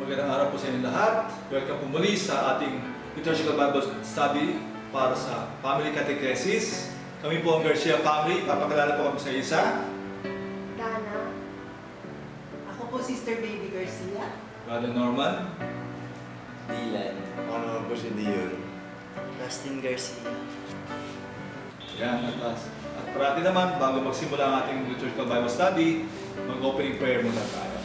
Magandang araw po sa inyo lahat. Welcome po muli sa ating Liturgical Bible Study para sa Family Catechesis. Kami po ang Garcia family. Papakilala po kami sa isa. Dana. Ako po, Sister Baby Garcia. Brother Norman. Dylan. Ako naman po si Dion. Justin Garcia. Yan. At parati naman, bago magsimula ang ating Liturgical Bible Study, mag-opening prayer muna tayo.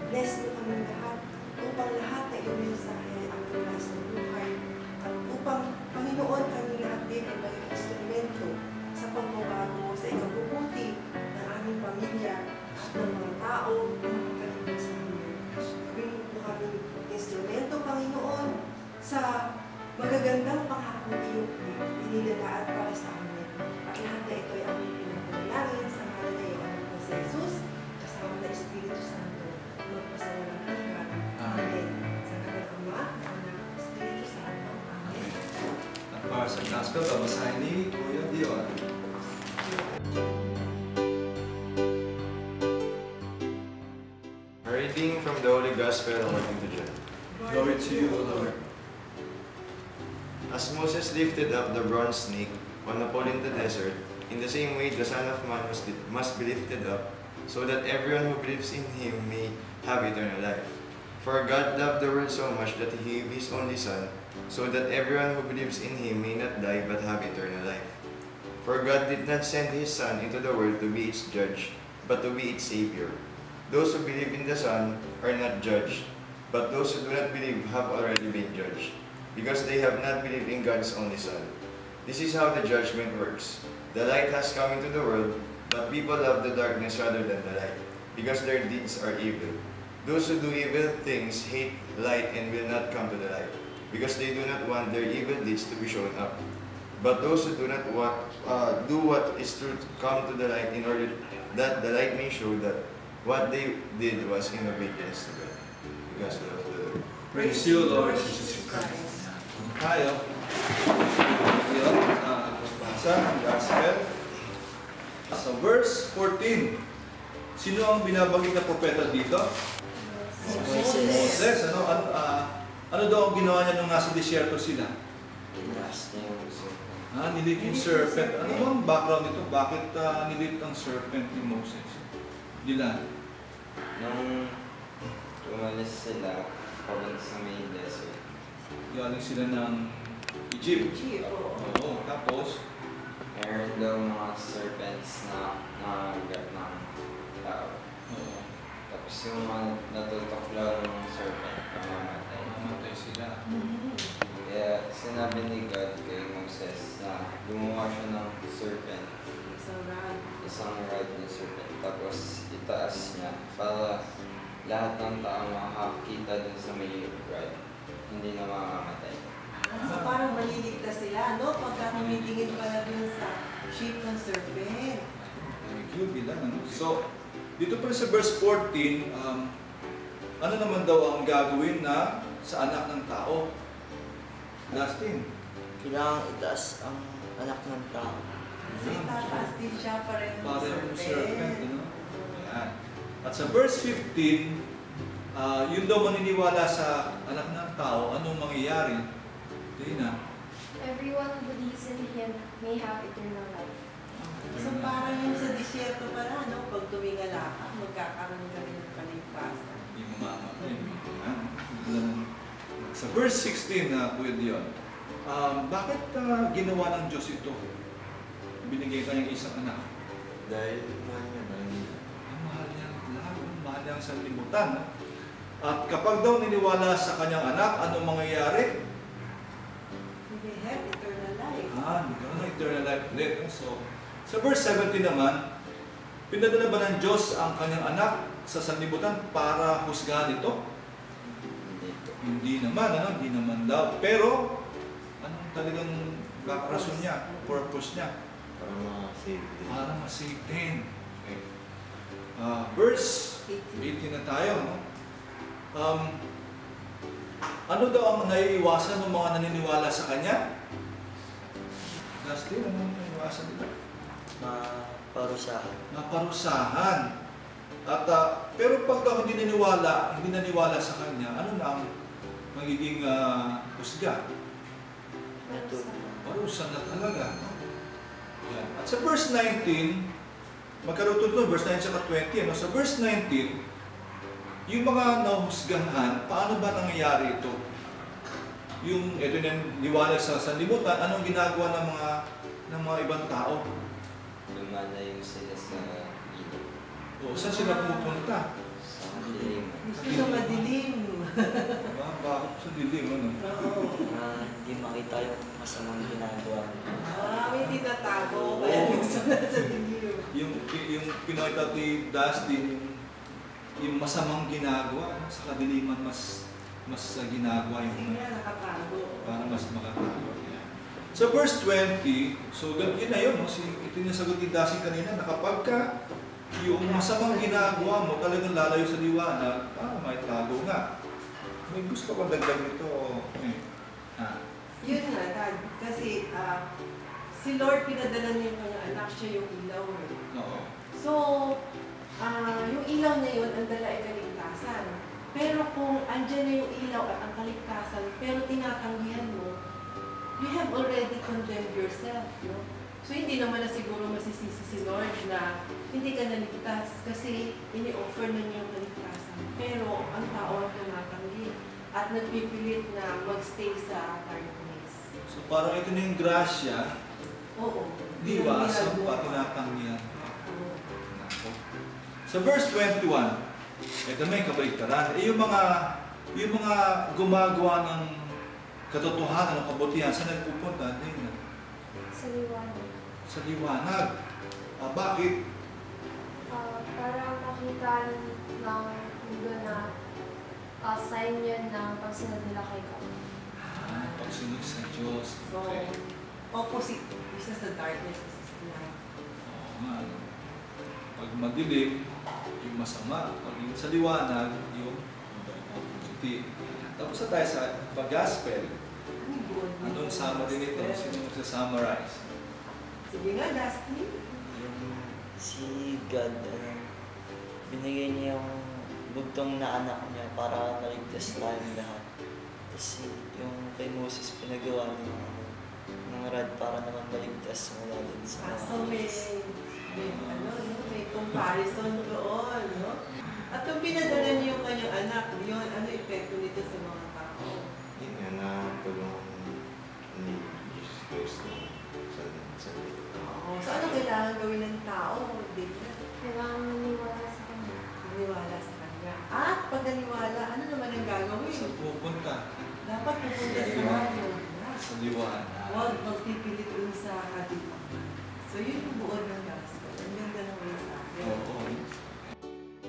Bless mo kami lahat upang lahat na iyong mensahe ang tulas ng buhay at upang, Panginoon, kami lahat din ay maging instrumento sa pagbabago sa ikabubuti ng aming pamilya at ng mga tao na makakalimutan sa amin. Gawin mo kami instrumento, Panginoon, sa magagandang pangakong iyong inilalaan para sa amin. At lahat na ito ay aming pinapanalangin sa ngalan na iyong anak na si Jesus, kasama na Espiritu Santo. Magpasawalang hanggan. Amen. Sa ngalan ng Ama, Anak, Espiritu Santo. Amen. At para sa Gospel, babasahin ni Kuya Dion. A reading from the Holy Gospel according to John. Glory to you, O Lord. As Moses lifted up the bronze snake on a pole in the desert, in the same way the Son of Man must be lifted up, so that everyone who believes in him may have eternal life. For God loved the world so much that he gave his only Son, so that everyone who believes in him may not die but have eternal life. For God did not send his Son into the world to be its judge, but to be its Savior. Those who believe in the Son are not judged, but those who do not believe have already been judged, because they have not believed in God's only Son. This is how the judgment works. The light has come into the world, but people love the darkness rather than the light, because their deeds are evil. Those who do evil things hate light and will not come to the light, because they do not want their evil deeds to be shown up. But those who do not do what is true come to the light, in order that the light may show that what they did was in obedience to God. The Gospel of the Lord. Praise you, Lord Jesus Christ. Tayo. Dion, magbasa ang Gospel. Sa verse 14, sino ang binabanggit na propeta dito? Moses. Ano daw ang ginawa niya nung nasa disyerto sila? Nilit yung serpent. Ano bang background nito? Bakit nilit ang serpent ni Moses? Dila? Nung umalis sila, papunta sa may desert. Galing sila ng Egypt. Oo. Tapos? Meron daw mga serpents na nangagat ng tao. Oo. Tapos yung mga natutuklaw ng serpent, mamamatay. Mamatay sila. Kaya sinabi ni God kay Moses na gumawa siya ng serpent. Isang rod ng serpent. Tapos itaas niya para lahat ng tao makakita dun sa may rod. Hindi na mamamatay. So parang maliligtas sila, no? Pagka tumitingin pala dun sa shape ng serpent. Thank you, bilang. So, dito pa sa verse 14, ano naman daw ang gagawin na sa anak ng tao? Justin. Kailangang itaas ang anak ng tao. Kasi tataas din siya pareho ng Parang serpent. serpent, ano? Ayan. At sa verse 15, yun daw maniniwala sa anak ng tao, anong mangyayari? Dina. Everyone who believes in Him may have eternal life. So parang yung sa disyerto pala, no? Pag tumingala ka, magkakaroon ka rin ng kaligtasan. Hindi mo mamatay. Ayan. Sa verse 16 na Kuya Dion, bakit ginawa ng Diyos ito? Binigay kanyang isang anak. Dahil mahal niya Manila. Ang mahal niya, lalo ang mahal niya sa libutan. At kapag daw niniwala sa kanyang anak, anong mangyayari? They have eternal life. Nagkaroon ng eternal life ulit. So, sa verse 17 naman, pinadala ba ng Diyos ang kanyang anak sa sanlibutan para husgahan ito? Hindi po. Hindi naman daw. Pero, anong talagang rason niya, purpose niya? Para ma-save din. Para ma-save din. Okay. Verse 18 na tayo. No? Ano daw ang naiiwasan ng mga naniniwala sa Kanya? Dustin, ano ang naiiwasan nila? Maparusahan. Maparusahan. At, pero pag hindi naniwala sa Kanya, ano na ang magiging husga? Parusa na talaga. No? Yan. At sa verse 19, magkaroon ito, verse 19 at 20, ano? Sa verse 19, yung mga nahusgahan, paano ba nangyayari ito? Yung ito na liwanag sa sanlibutan, anong ginagawa ng mga ibang tao? Lumana yung sila sa ilog. O, saan sila pumupunta? Sa madilim. Gusto sa madilim. Bakit sa dilim, ano? Oo. Hindi makita yung masamang ginagawa. May tinatago. Kaya gusto na sa dilim. Yung pinakita ni Dustin, yung masamang ginagawa, no? Sa kadiliman mas ginagawa Kasi yung nga nakatago. para mas makatago. Yan. Sa verse 20, so yun na yun, no? Ito yung sagot ni Dustin kanina, na kapag ka yung masamang ginagawa mo talagang lalayo sa liwanag, para may tago nga. May gusto ko dagdag nito. Yun nga, Dad. Kasi si Lord pinadala niya yung kanyang anak, siya yung ilaw. Oo. So, yung ilaw na yun, ang dala ay kaligtasan. Pero kung andyan na yung ilaw at ang kaligtasan, pero tinatanggihan mo, you have already condemned yourself, no? So, hindi naman na siguro masisisi si Lord na hindi ka naligtas kasi ini-offer na niya yung kaligtasan. Pero ang tao ang tumatanggi at nagpipilit na magstay sa darkness. So parang ito na yung grasya, Oo. di ba? Sa tinatanggihan. Sa verse 21, ito may kabaliktaran. Yung mga gumagawa ng katotohanan, ng kabutihan, saan nagpupunta? Sa liwanag. Sa liwanag. Bakit? Para makita ng mundo na sign yun ng pagsunod nila kay God. Pagsunod sa Diyos. So, Okay. opposite. Isa sa darkness, isa sa light. Oo nga. Ano? Pag madilim, yung masama. Pag yung sa liwanag, yung puti. Tapos na tayo sa pag-gospel. Anong summary nito? Sino magsa-summarize? Sige nga, Dusty. Si God, binigay niya yung bugtong na anak niya para naligtas tayong lahat. Kasi yung kay Moses pinagawa niya ng rod para naman maligtas mula din sa mga So may comparison doon, no? At kung pinadala niyo yung kanyang anak, yun, ano epekto nito sa mga tao? Yun nga na tulungan ni Jesus Christ sa Oo. So ano kailangan gawin ng tao? Kailangan maniwala sa Kanya. Maniwala sa kanya. At pag naniwala, ano naman ang gagawin? Sa pupunta. Dapat pupunta sa radio. Sa liwanag. Huwag magpipilit dun sa katipan. So yun yung buod ng gospel. Ang ganda ng mensahe. Oo.